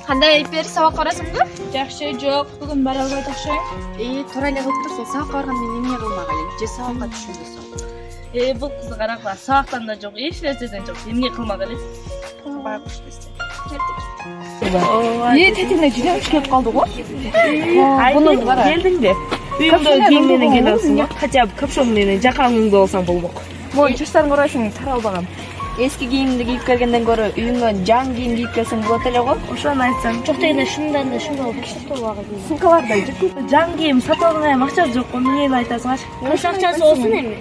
Кандай бери сабак барасыңбы? Жакшы, жок. Бүгүн бара албайт окшойм. Туура эле кылып турсуң, сабак барганда эмне кылмак элең? Же сабакка түшүнбөсүң? Бул кызды карагыла, сабактан да жок, эч нерседен жок. Эмне кылмак элек? Байкуш десе. Тетине жүгүрүп келип калды го. Буну кара. Келдиңби? Үйүңдө кийим менен келе алсың. Хотя бы капшон менен жакаңыңды болсоң болмок. Могу чачтарың карайсың таралбаган. Эски кийимди кийип келгенден көрө үйүңө жаңы кийим кийип келсең болот эле го. Ошону айтсам. Жок дегенде шындан да ушундай болуп киштебагы. Сумкаларда жүк. Жаңы кийим сатып алган акча жокко эмнени айтасың? Ошо акчасы болсун эми.